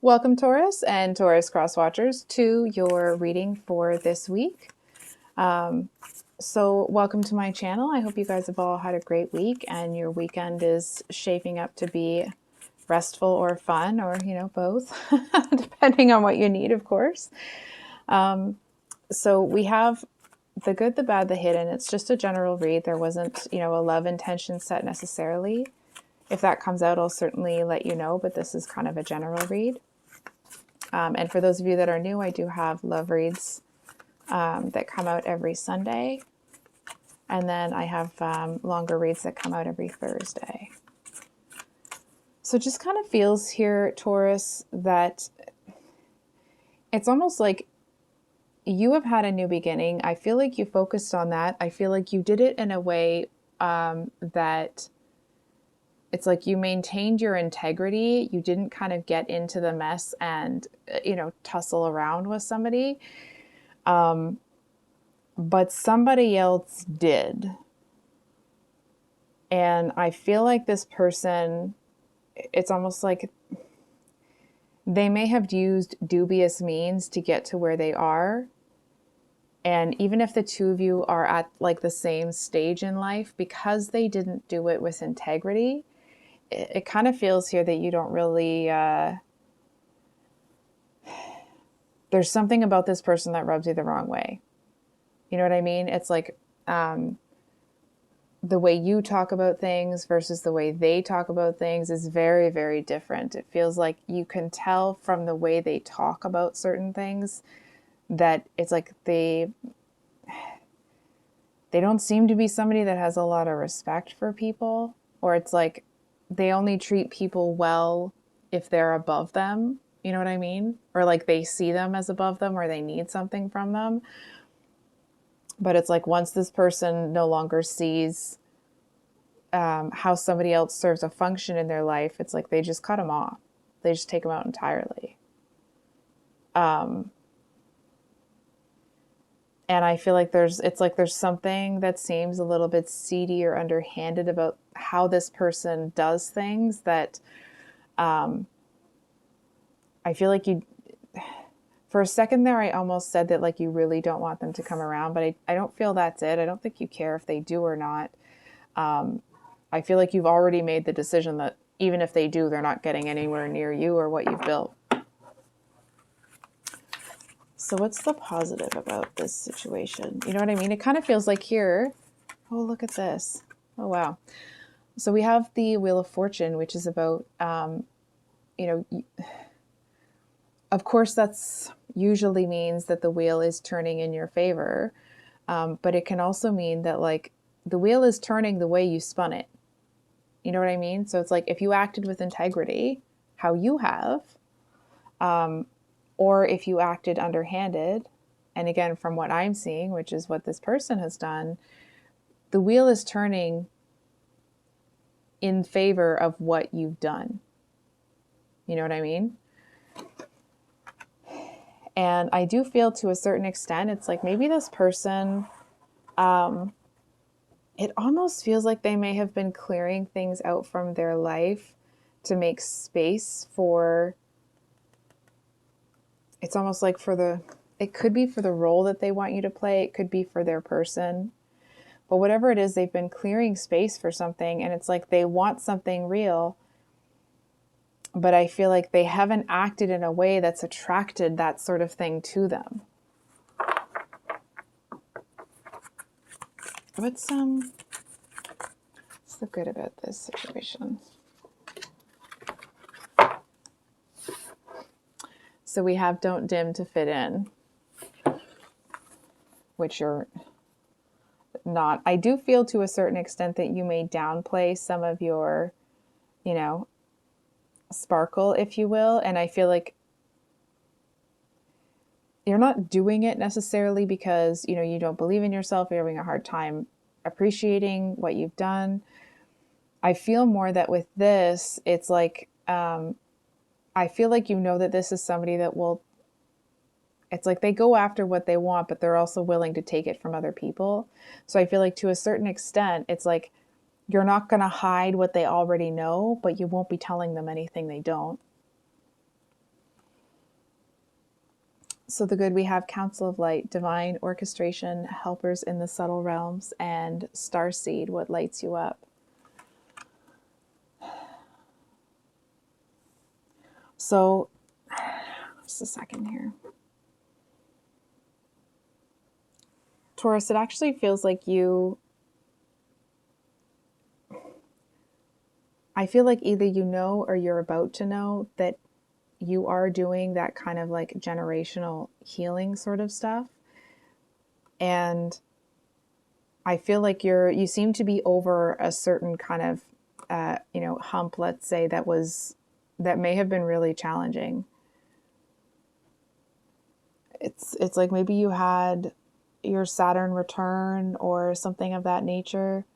Welcome, Taurus and Taurus Crosswatchers, to your reading for this week. Welcome to my channel. I hope you guys have all had a great week and your weekend is shaping up to be restful or fun, or, both, depending on what you need, of course. So we have the good, the bad, the hidden. It's just a general read. There wasn't, a love intention set necessarily. If that comes out, I'll certainly let you know, but this is kind of a general read. And for those of you that are new, I do have love reads that come out every Sunday. And then I have longer reads that come out every Thursday. So it just kind of feels here, Taurus, that it's almost like you have had a new beginning. I feel like you focused on that. I feel like you did it in a way that it's like you maintained your integrity. You didn't kind of get into the mess and, tussle around with somebody. But somebody else did. And I feel like this person, it's almost like they may have used dubious means to get to where they are. And even if the two of you are at like the same stage in life, because they didn't do it with integrity, it kind of feels here that you don't really, there's something about this person that rubs you the wrong way. You know what I mean? It's like the way you talk about things versus the way they talk about things is very, very different. It feels like you can tell from the way they talk about certain things that it's like they don't seem to be somebody that has a lot of respect for people, or it's like they only treat people well if they're above them. You know what I mean? Or like they see them as above them, or they need something from them. But it's like once this person no longer sees how somebody else serves a function in their life, it's like they just cut them off. They just take them out entirely. And I feel like there's something that seems a little bit seedy or underhanded about how this person does things that I feel like for a second there, I almost said that like you really don't want them to come around, but I don't feel that's it. I don't think you care if they do or not. I feel like you've already made the decision that even if they do, they're not getting anywhere near you or what you've built. So what's the positive about this situation? You know what I mean? It kind of feels like here, oh, look at this. Oh, wow. So we have the Wheel of Fortune, which is about, of course, that's usually means that the wheel is turning in your favor. But it can also mean that like the wheel is turning the way you spun it. You know what I mean? So it's like if you acted with integrity, how you have, or if you acted underhanded, and again, from what I'm seeing, which is what this person has done, the wheel is turning in favor of what you've done. You know what I mean? And I do feel to a certain extent, it's like maybe this person, it almost feels like they may have been clearing things out from their life to make space for, it's almost like it could be for the role that they want you to play. It could be for their person. But whatever it is, they've been clearing space for something, and it's like they want something real, but I feel like they haven't acted in a way that's attracted that sort of thing to them. What's the good about this situation? So we have don't dim to fit in, which you're not. I do feel to a certain extent that you may downplay some of your, sparkle, if you will. And I feel like you're not doing it necessarily because, you don't believe in yourself. You're having a hard time appreciating what you've done. I feel more that with this, it's like, I feel like that this is somebody that will, it's like they go after what they want, but they're also willing to take it from other people. So I feel like to a certain extent, it's like you're not going to hide what they already know, but you won't be telling them anything they don't. So the good, we have Council of Light, divine orchestration, helpers in the subtle realms, and starseed, what lights you up. So just a second here. Taurus, it actually feels like I feel like either you know or you're about to know that you are doing that kind of like generational healing sort of stuff. And I feel like you seem to be over a certain kind of, hump, let's say, that may have been really challenging. It's like maybe you had your Saturn return or something of that nature.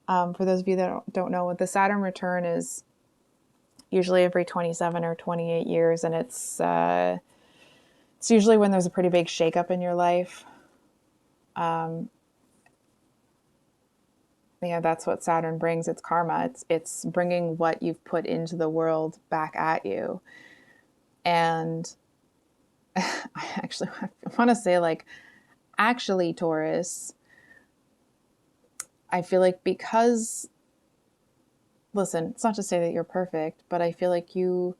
For those of you that don't know, what the Saturn return is usually every 27 or 28 years, and it's usually when there's a pretty big shakeup in your life. That's what Saturn brings. It's karma. It's bringing what you've put into the world back at you. And I want to say, like, actually, Taurus, I feel like because, listen, it's not to say that you're perfect, but I feel like you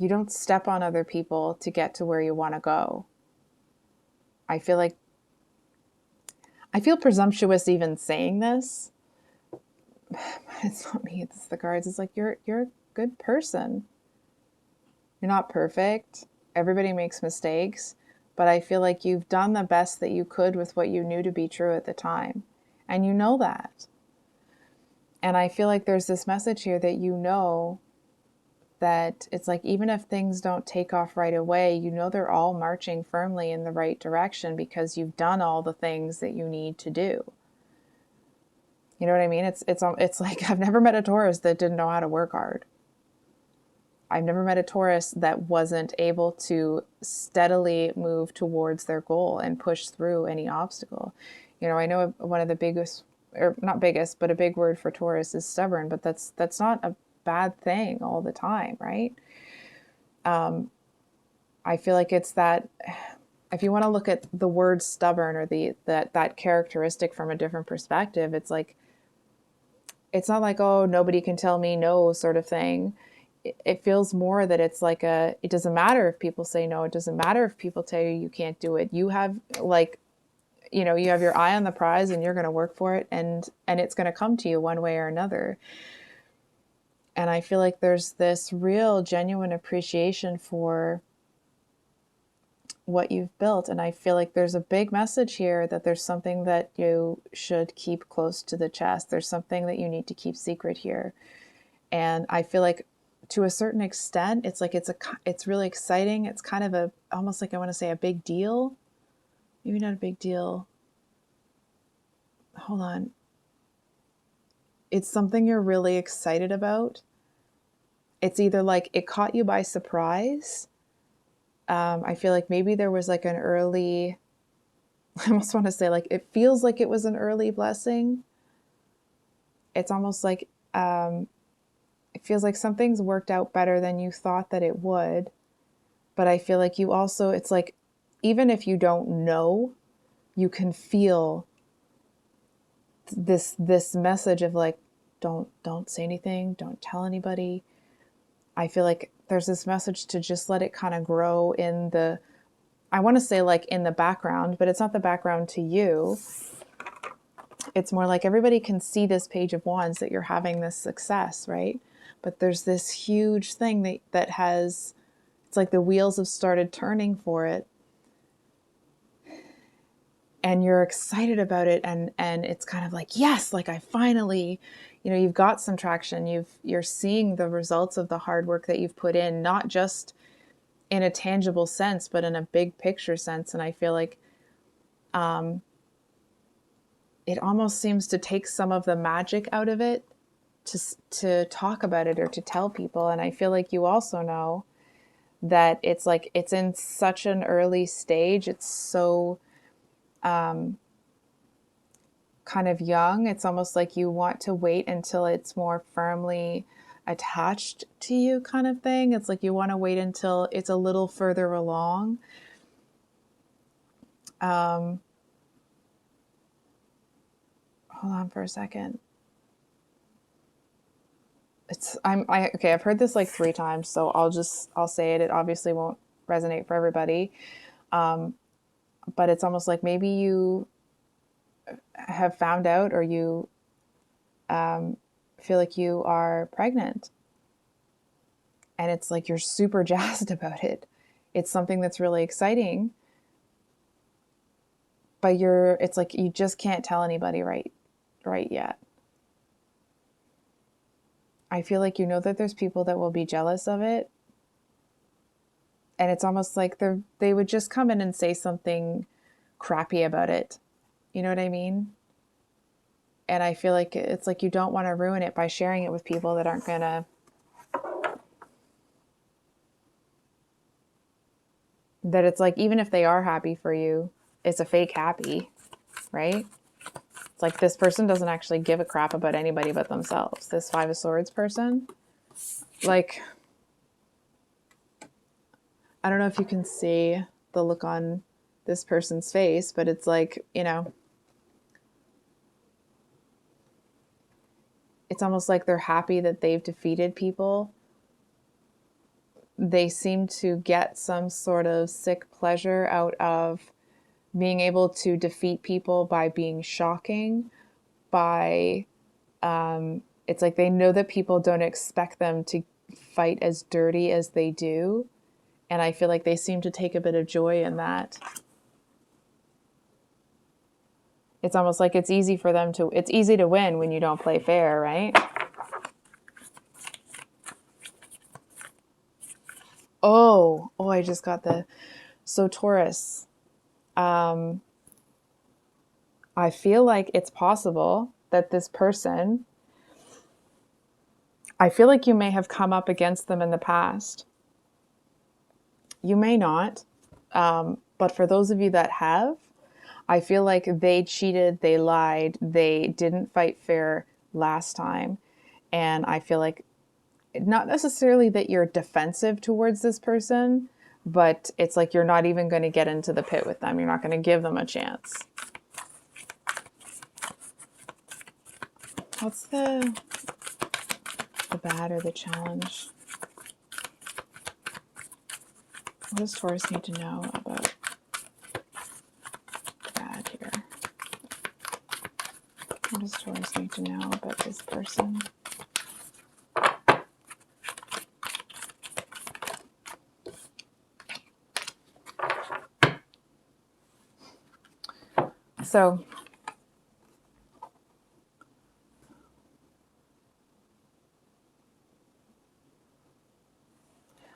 don't step on other people to get to where you want to go. I feel presumptuous even saying this. It's not me, it's the cards. It's like you're a good person. You're not perfect. Everybody makes mistakes, but I feel like you've done the best that you could with what you knew to be true at the time. And you know that. And I feel like there's this message here that you know that it's like, even if things don't take off right away, you know they're all marching firmly in the right direction because you've done all the things that you need to do. You know what I mean? It's like, I've never met a Taurus that didn't know how to work hard. I've never met a Taurus that wasn't able to steadily move towards their goal and push through any obstacle. I know one of the biggest, or not biggest, but a big word for Taurus is stubborn, but that's not a bad thing all the time, right? I feel like it's that, if you want to look at the word stubborn or that characteristic from a different perspective, it's like, it's not like, oh, nobody can tell me no sort of thing. It feels more that it's like it doesn't matter if people say no. It doesn't matter if people tell you can't do it. You have you have your eye on the prize and you're going to work for it, and it's going to come to you one way or another. And I feel like there's this real genuine appreciation for what you've built. And I feel like there's a big message here that there's something that you should keep close to the chest. There's something that you need to keep secret here. And I feel like, to a certain extent, it's like it's really exciting. It's kind of almost like, I want to say, a big deal. Maybe not a big deal. Hold on. It's something you're really excited about. It's either like it caught you by surprise. I feel like maybe there was like an early, I almost want to say, like, it feels like it was an early blessing. It's almost like, it feels like something's worked out better than you thought that it would. But I feel like you also, it's like, even if you don't know, you can feel this message of like, don't say anything, don't tell anybody. I feel like there's this message to just let it kind of grow in the, I want to say, like, in the background, but it's not the background to you. It's more like everybody can see this Page of Wands, that you're having this success, right? But there's this huge thing that has, it's like the wheels have started turning for it. And you're excited about it. And it's kind of like, yes, like I finally, you've got some traction. You're seeing the results of the hard work that you've put in, not just in a tangible sense, but in a big picture sense. And I feel like, it almost seems to take some of the magic out of it to talk about it or to tell people. And I feel like you also know that it's like, it's in such an early stage. It's so kind of young. It's almost like you want to wait until it's more firmly attached to you kind of thing. It's like you want to wait until it's a little further along. Hold on for a second. Okay, I've heard this like 3 times, so I'll say it. It obviously won't resonate for everybody. But it's almost like maybe you have found out, or you feel like you are pregnant, and it's like you're super jazzed about it. It's something that's really exciting, but it's like you just can't tell anybody right yet. I feel like you know that there's people that will be jealous of it, and it's almost like they would just come in and say something crappy about it. You know what I mean? And I feel like it's like you don't want to ruin it by sharing it with people that aren't gonna, that it's like, even if they are happy for you, it's a fake happy, right? It's like this person doesn't actually give a crap about anybody but themselves. This 5 of Swords person, like, I don't know if you can see the look on this person's face, but it's like, you know, it's almost like they're happy that they've defeated people. They seem to get some sort of sick pleasure out of being able to defeat people by being shocking, by it's like they know that people don't expect them to fight as dirty as they do, and I feel like they seem to take a bit of joy in that. It's almost like it's easy to win when you don't play fair, right? Oh, I just got so Taurus, I feel like it's possible that this person, I feel like you may have come up against them in the past. You may not, but for those of you that have, I feel like they cheated, they lied, they didn't fight fair last time. And I feel like not necessarily that you're defensive towards this person, but it's like you're not even going to get into the pit with them. You're not going to give them a chance. What's the bad or the challenge? What does Taurus need to know about the bad here? What does Taurus need to know about this person? So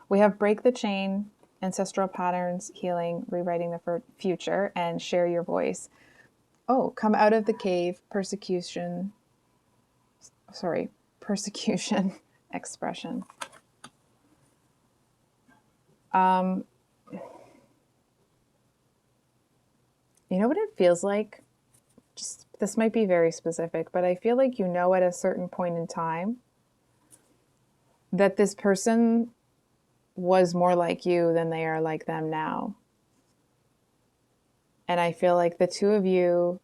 we have break the chain, ancestral patterns, healing, rewriting the future, and share your voice. Oh, come out of the cave, persecution, expression. You know what it feels like? Just, this might be very specific, but I feel like you know at a certain point in time that this person was more like you than they are like them now. And I feel like the two of you,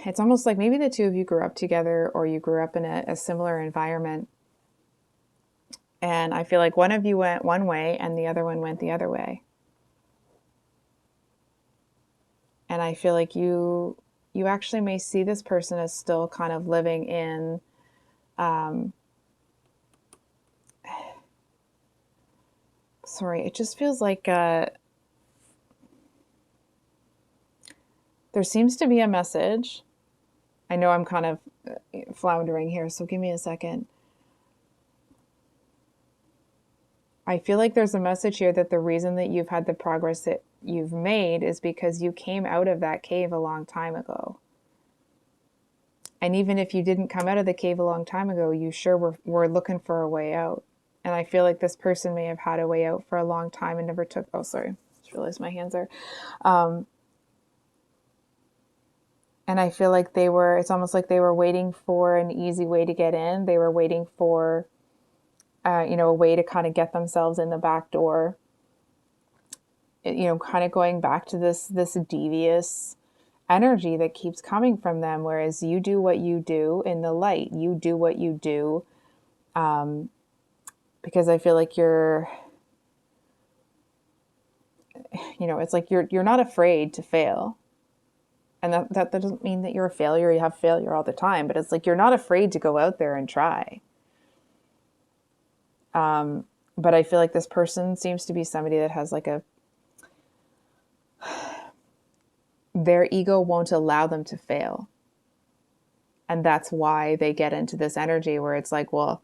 it's almost like maybe the two of you grew up together, or you grew up in a similar environment. And I feel like one of you went one way and the other one went the other way. And I feel like you actually may see this person as still kind of living in it just feels like there seems to be a message. I know I'm kind of floundering here, so give me a second. I feel like there's a message here that the reason that you've had the progress that you've made is because you came out of that cave a long time ago. And even if you didn't come out of the cave a long time ago, you sure were looking for a way out. And I feel like this person may have had a way out for a long time and never took, just realized my hands are. And And I feel like it's almost like they were waiting for an easy way to get in. They were waiting for, a way to kind of get themselves in the back door. Kind of going back to this devious energy that keeps coming from them. Whereas you do what you do in the light, you do what you do, because I feel like it's like you're not afraid to fail. And that doesn't mean that you're a failure. You have failure all the time, but it's like you're not afraid to go out there and try. But I feel like this person seems to be somebody that has like their ego won't allow them to fail. And that's why they get into this energy where it's like, well,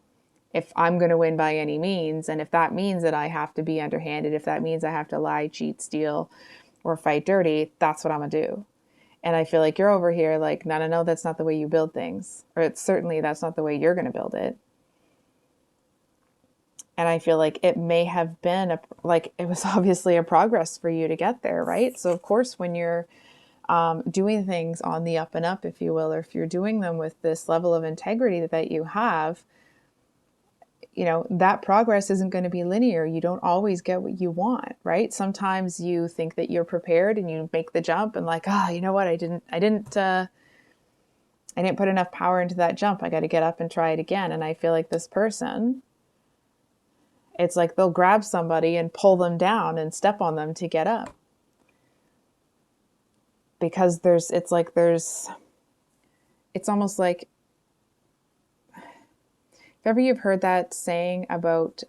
if I'm going to win by any means, and if that means that I have to be underhanded, if that means I have to lie, cheat, steal, or fight dirty, that's what I'm going to do. And I feel like you're over here like, no, that's not the way you build things. Or it's certainly that's not the way you're going to build it. And I feel like it may have been it was obviously a progress for you to get there, right? So of course, when you're doing things on the up and up, if you will, or if you're doing them with this level of integrity that you have, that progress isn't going to be linear. You don't always get what you want, right? Sometimes you think that you're prepared and you make the jump and like, you know what? I didn't put enough power into that jump. I got to get up and try it again. And I feel like this person, it's like they'll grab somebody and pull them down and step on them to get up. Because it's almost like, if ever you've heard that saying about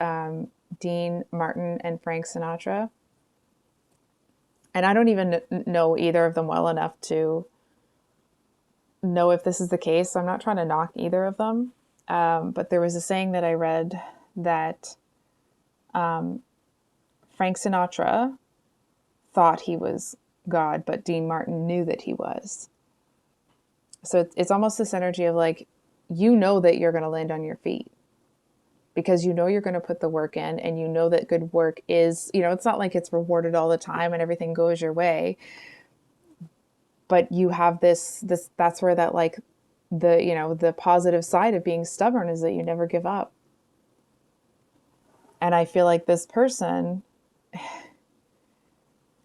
Dean Martin and Frank Sinatra, and I don't even know either of them well enough to know if this is the case, so I'm not trying to knock either of them, but there was a saying that I read that Frank Sinatra thought he was God, but Dean Martin knew that he was. So it's almost this energy of like, that you're going to land on your feet because you're going to put the work in, and that good work is, it's not like it's rewarded all the time and everything goes your way, but you have this, that's where that like the positive side of being stubborn is that you never give up. And I feel like this person,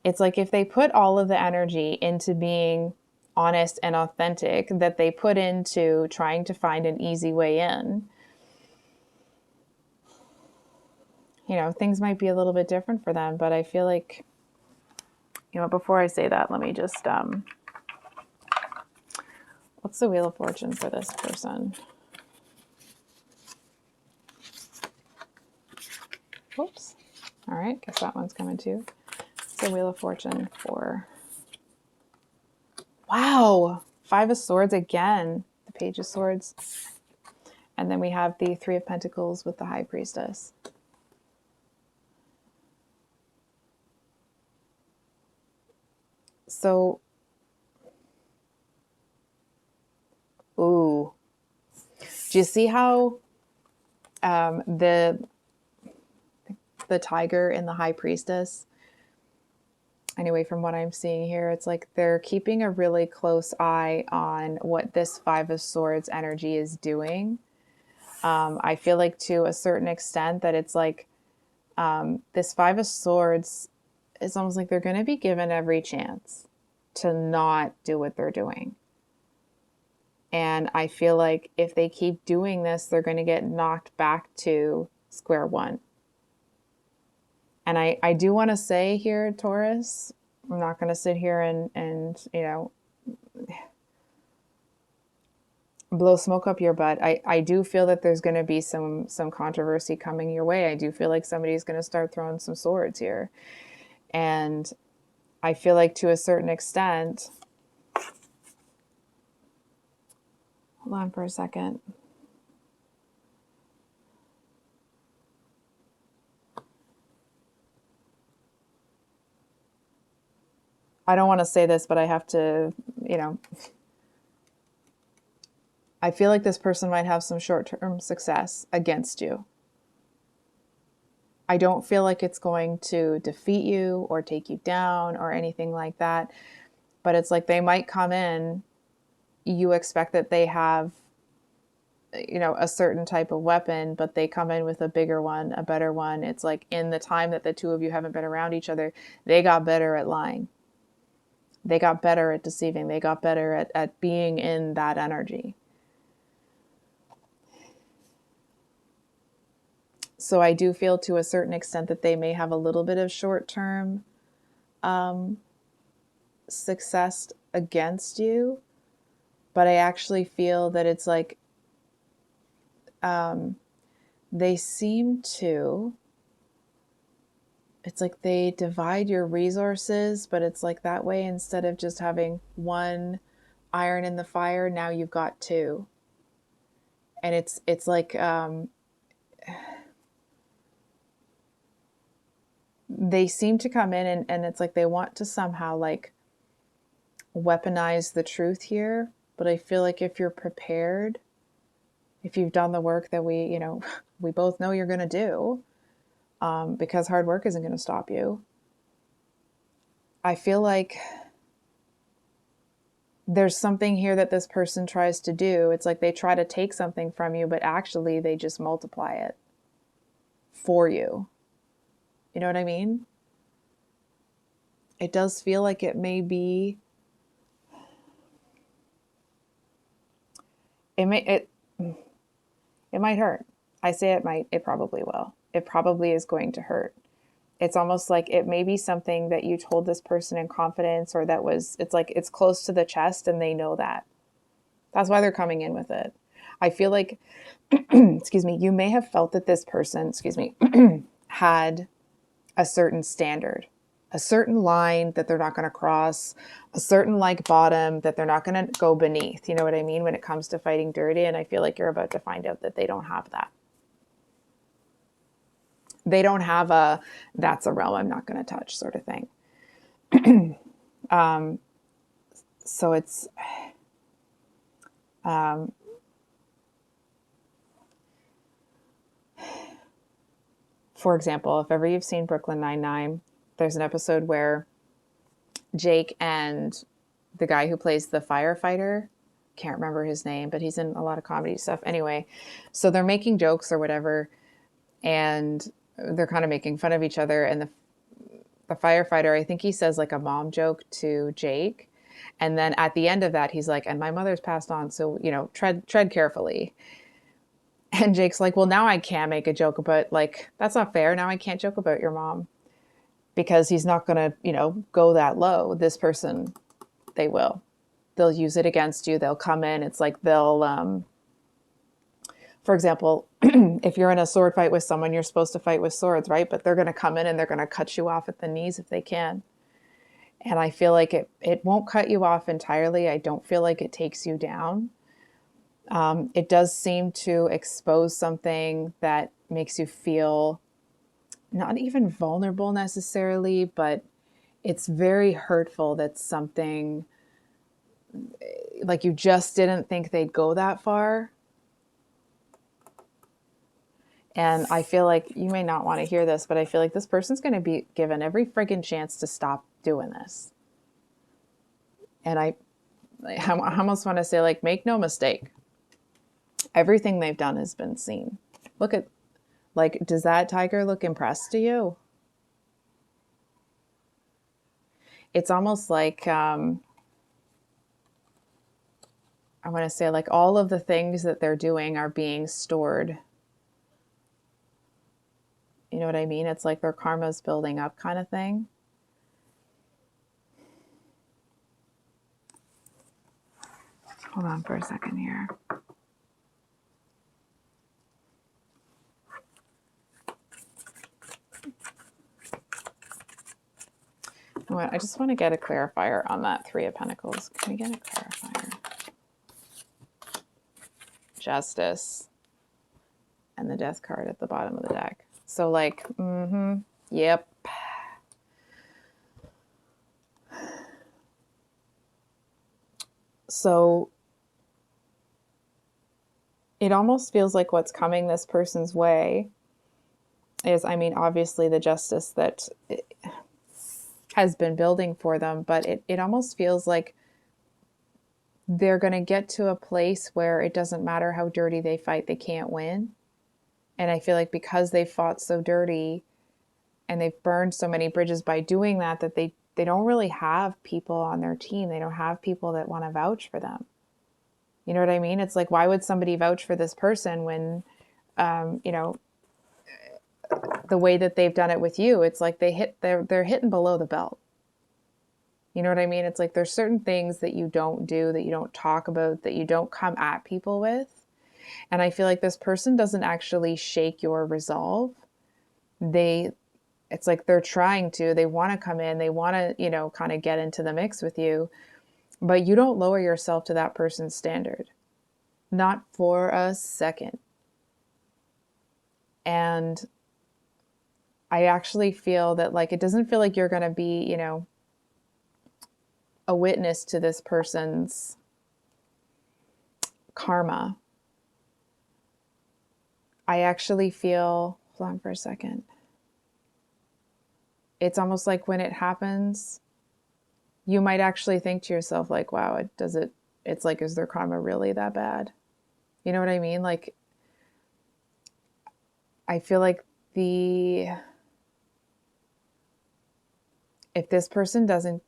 it's like if they put all of the energy into being honest and authentic that they put into trying to find an easy way in, things might be a little bit different for them. But I feel like, before I say that, let me just, what's the Wheel of Fortune for this person? Whoops. All right, guess that one's coming too. It's the Wheel of Fortune for, wow, Five of Swords again, the Page of Swords. And then we have the Three of Pentacles with the High Priestess. So, ooh, do you see how the tiger and the High Priestess, anyway, from what I'm seeing here, it's like they're keeping a really close eye on what this Five of Swords energy is doing. I feel like to a certain extent that it's like this Five of Swords is almost like they're going to be given every chance to not do what they're doing. And I feel like if they keep doing this, they're going to get knocked back to square one. And I do want to say here, Taurus, I'm not going to sit here and blow smoke up your butt. I do feel that there's going to be some controversy coming your way. I do feel like somebody's going to start throwing some swords here. And I feel like to a certain extent, hold on for a second. I don't want to say this, but I have to, I feel like this person might have some short-term success against you. I don't feel like it's going to defeat you or take you down or anything like that. But it's like they might come in you expect that they have, you know, a certain type of weapon, but they come in with a bigger one, a better one. It's like in the time that the two of you haven't been around each other, they got better at lying. They got better at deceiving. They got better at being in that energy. So I do feel to a certain extent that they may have a little bit of short-term success against you, but I actually feel that it's like they seem to, it's like they divide your resources, but it's like that way, instead of just having one iron in the fire, now you've got two. And it's like they seem to come in and it's like they want to somehow like weaponize the truth here. But I feel like if you're prepared, if you've done the work that we both know you're going to do, because hard work isn't going to stop you. I feel like there's something here that this person tries to do. It's like they try to take something from you, but actually they just multiply it for you. You know what I mean? It does feel like it may be, it might hurt. I say it might, it probably will. It probably is going to hurt. It's almost like it may be something that you told this person in confidence, or that was, it's like it's close to the chest and they know that. That's why they're coming in with it. I feel like, excuse me, you may have felt that this person, excuse me, had a certain standard, a certain line that they're not going to cross, a certain like bottom that they're not going to go beneath. You know what I mean? When it comes to fighting dirty. And I feel like you're about to find out that they don't have that. They don't have a, that's a realm I'm not going to touch sort of thing. So it's, for example, if ever you've seen Brooklyn Nine-Nine, there's an episode where Jake and the guy who plays the firefighter, can't remember his name, but he's in a lot of comedy stuff. Anyway, so they're making jokes or whatever, and they're kind of making fun of each other. And the firefighter, I think he says like a mom joke to Jake. And then at the end of that, he's like, and my mother's passed on, so, you know, tread carefully. And Jake's like, well, now I can't make a joke about, like, that's not fair. Now I can't joke about your mom, because he's not going to, you know, go that low. This person, they will. They'll use it against you. They'll come in. It's like they'll, for example, if you're in a sword fight with someone, you're supposed to fight with swords, right? But they're going to come in and they're going to cut you off at the knees if they can. And I feel like it won't cut you off entirely. I don't feel like it takes you down. It does seem to expose something that makes you feel not even vulnerable necessarily, but it's very hurtful that something, like, you just didn't think they'd go that far. And I feel like you may not want to hear this, but I feel like this person's going to be given every friggin' chance to stop doing this. And I almost want to say, like, make no mistake. Everything they've done has been seen. Look at, like, does that tiger look impressed to you? It's almost like, I want to say, like, all of the things that they're doing are being stored. You know what I mean? It's like their karma's building up kind of thing. Hold on for a second here. I just want to get a clarifier on that Three of Pentacles. Can we get a clarifier? Justice. And the Death card at the bottom of the deck. So, like, yep. So it almost feels like what's coming this person's way is, I mean, obviously the justice that has been building for them, but it almost feels like they're going to get to a place where it doesn't matter how dirty they fight, they can't win. And I feel like because they fought so dirty and they've burned so many bridges by doing that, that they don't really have people on their team. They don't have people that want to vouch for them. You know what I mean? It's like, why would somebody vouch for this person when, you know, the way that they've done it with you, it's like they're hitting below the belt. You know what I mean? It's like there's certain things that you don't do, that you don't talk about, that you don't come at people with. And I feel like this person doesn't actually shake your resolve. It's like they're trying to, they want to come in, they want to, you know, kind of get into the mix with you, but you don't lower yourself to that person's standard. Not for a second. And I actually feel that, like, it doesn't feel like you're going to be, you know, a witness to this person's karma. I actually feel, hold on for a second. It's almost like when it happens, you might actually think to yourself, like, wow, it's like, is their karma really that bad? You know what I mean? Like, I feel like if this person doesn't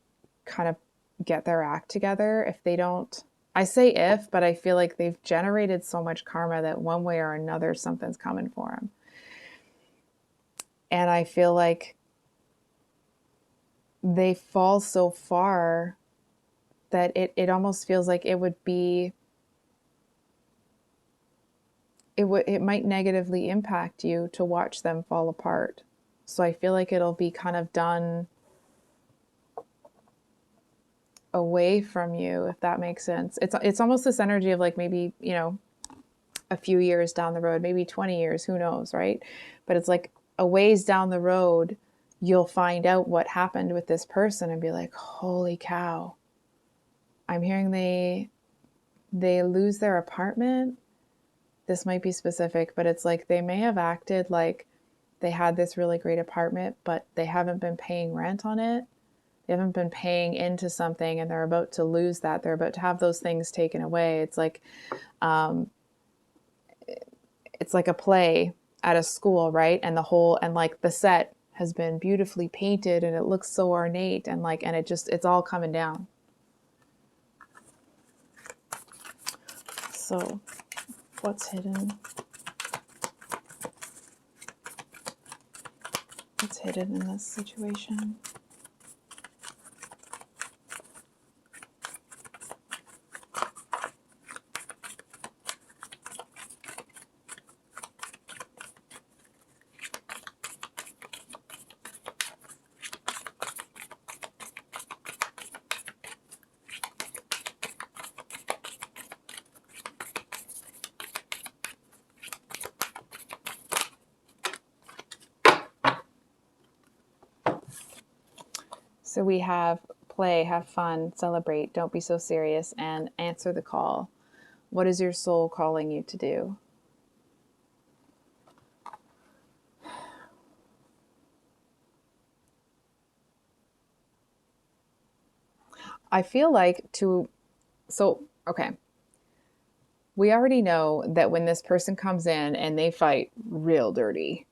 kind of get their act together, if they don't, I say if, but I feel like they've generated so much karma that one way or another, something's coming for them. And I feel like they fall so far that it almost feels like it might negatively impact you to watch them fall apart. So I feel like it'll be kind of done away from you, if that makes sense. It's almost this energy of like, maybe, you know, a few years down the road, maybe 20 years, who knows, right? But it's like a ways down the road, you'll find out what happened with this person and be like, holy cow, I'm hearing they lose their apartment. This might be specific, but it's like they may have acted like they had this really great apartment, but they haven't been paying rent on it. They haven't been paying into something, and they're about to lose that. They're about to have those things taken away. It's like a play at a school, right? And like the set has been beautifully painted and it looks so ornate, and it's all coming down. So what's hidden? What's hidden in this situation? So we have play, have fun, celebrate, don't be so serious, and answer the call. What is your soul calling you to do? I feel like okay. We already know that when this person comes in and they fight real dirty,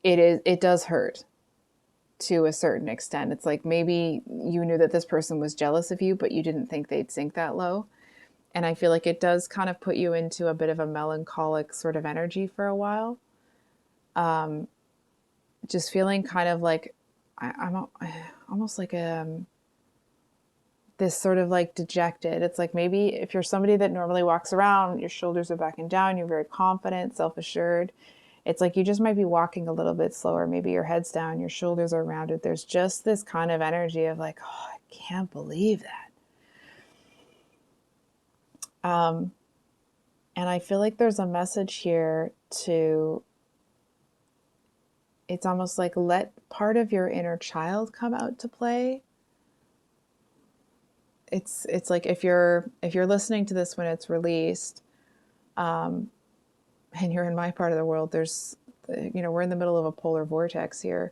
it does hurt to a certain extent. It's like maybe you knew that this person was jealous of you, but you didn't think they'd sink that low. And I feel like it does kind of put you into a bit of a melancholic sort of energy for a while. Just feeling kind of like, I'm almost like this sort of like dejected. It's like, maybe if you're somebody that normally walks around, your shoulders are back and down, you're very confident, self-assured. It's like you just might be walking a little bit slower. Maybe your head's down, your shoulders are rounded. There's just this kind of energy of like, oh, I can't believe that. And I feel like there's a message here it's almost like, let part of your inner child come out to play. It's like, if you're listening to this when it's released, and you're in my part of the world, we're in the middle of a polar vortex here.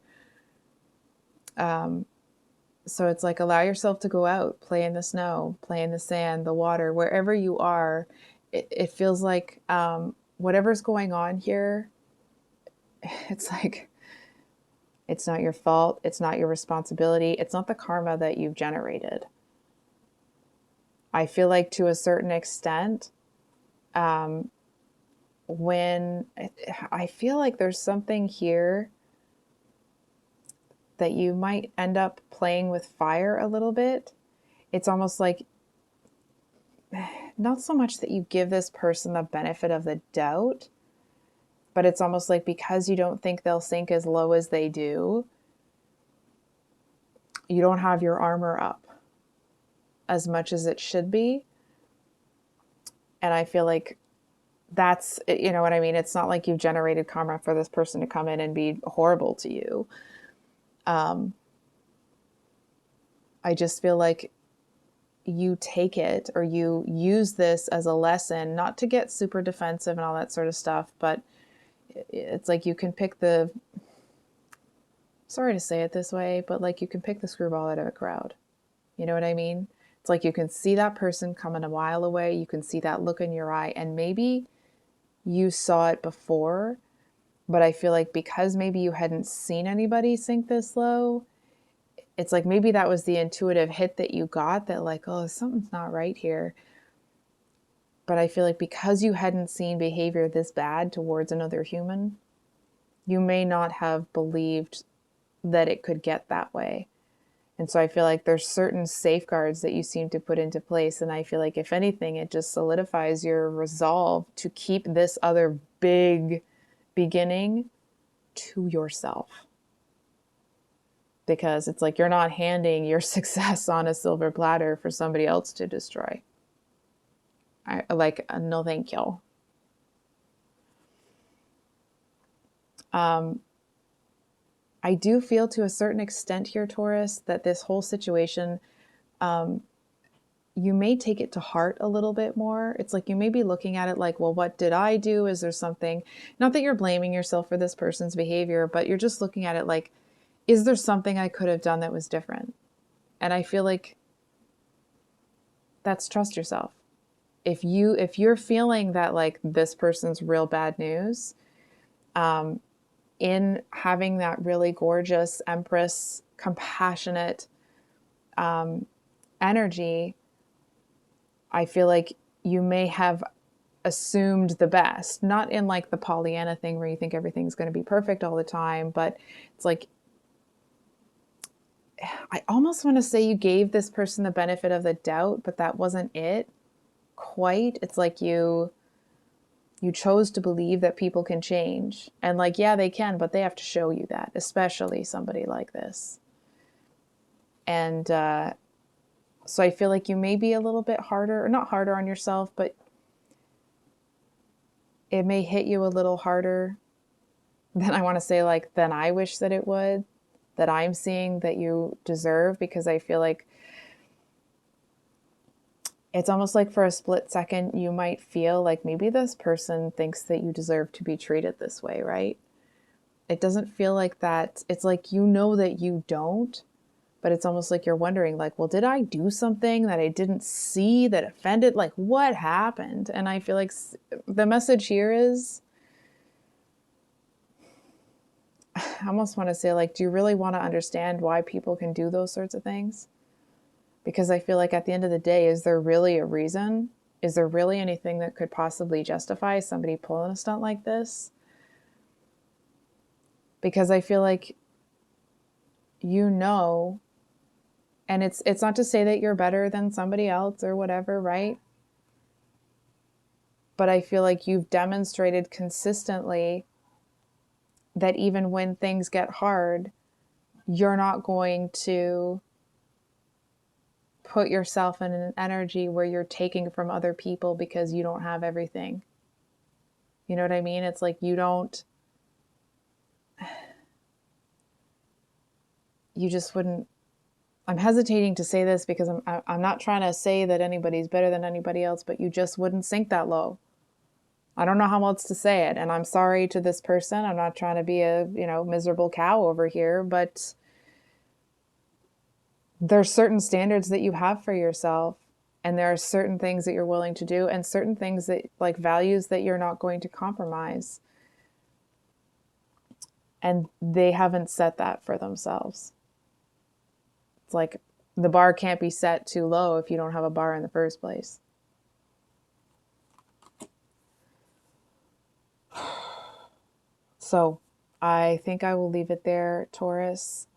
So it's like, allow yourself to go out, play in the snow, play in the sand, the water, wherever you are. It feels like whatever's going on here, it's like, it's not your fault. It's not your responsibility. It's not the karma that you've generated. I feel like to a certain extent, when I feel like there's something here that you might end up playing with fire a little bit. It's almost like, not so much that you give this person the benefit of the doubt, but it's almost like because you don't think they'll sink as low as they do, you don't have your armor up as much as it should be. And I feel like that's, you know what I mean? It's not like you've generated karma for this person to come in and be horrible to you. I just feel like you take it, or you use this as a lesson, not to get super defensive and all that sort of stuff, but it's like you can pick the, sorry to say it this way, but like you can pick the screwball out of a crowd. You know what I mean? It's like you can see that person coming a mile away. You can see that look in your eye, and maybe you saw it before, but I feel like because maybe you hadn't seen anybody sink this low, it's like maybe that was the intuitive hit that you got, that like, oh, something's not right here. But I feel like because you hadn't seen behavior this bad towards another human, you may not have believed that it could get that way. And so I feel like there's certain safeguards that you seem to put into place. And I feel like if anything, it just solidifies your resolve to keep this other big beginning to yourself. Because it's like you're not handing your success on a silver platter for somebody else to destroy. No, thank you. I do feel to a certain extent here, Taurus, that this whole situation, you may take it to heart a little bit more. It's like you may be looking at it like, well, what did I do? Is there something, not that you're blaming yourself for this person's behavior, but you're just looking at it like, is there something I could have done that was different? And I feel like that's trust yourself. If you're feeling that like this person's real bad news, in having that really gorgeous Empress, compassionate energy, I feel like you may have assumed the best, not in like the Pollyanna thing where you think everything's going to be perfect all the time, but it's like, I almost want to say you gave this person the benefit of the doubt, but that wasn't it quite. It's like you chose to believe that people can change. And like, yeah, they can, but they have to show you that, especially somebody like this. And so I feel like you may be a little bit harder, or not harder on yourself, but it may hit you a little harder than I want to say, like, than I wish that it would, that I'm seeing that you deserve, because I feel like it's almost like for a split second, you might feel like maybe this person thinks that you deserve to be treated this way, right? It doesn't feel like that. It's like, you know that you don't, but it's almost like you're wondering like, well, did I do something that I didn't see that offended? Like, what happened? And I feel like the message here is, I almost want to say, like, do you really want to understand why people can do those sorts of things? Because I feel like at the end of the day, is there really a reason? Is there really anything that could possibly justify somebody pulling a stunt like this? Because I feel like, you know, and it's not to say that you're better than somebody else or whatever, right? But I feel like you've demonstrated consistently that even when things get hard, you're not going to put yourself in an energy where you're taking from other people because you don't have everything. You know what I mean? It's like you just wouldn't. I'm hesitating to say this because I'm not trying to say that anybody's better than anybody else, but you just wouldn't sink that low. I don't know how else to say it. And I'm sorry to this person. I'm not trying to be a, miserable cow over here, but there's certain standards that you have for yourself, and there are certain things that you're willing to do, and certain things that, like, values that you're not going to compromise. And they haven't set that for themselves. It's like the bar can't be set too low if you don't have a bar in the first place. So I think I will leave it there, Taurus.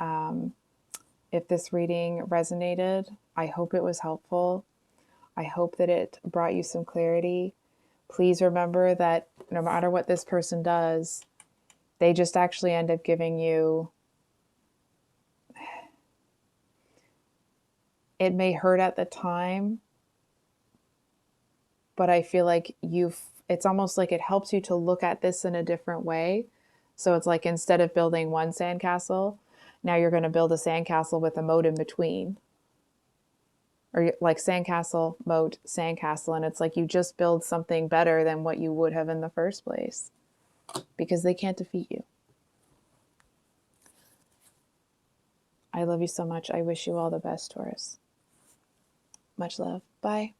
If this reading resonated, I hope it was helpful. I hope that it brought you some clarity. Please remember that no matter what this person does, they just actually end up giving you, it may hurt at the time, but I feel like it's almost like it helps you to look at this in a different way. So it's like, instead of building one sandcastle, now you're going to build a sandcastle with a moat in between. Or like sandcastle, moat, sandcastle. And it's like you just build something better than what you would have in the first place, because they can't defeat you. I love you so much. I wish you all the best, Taurus. Much love. Bye.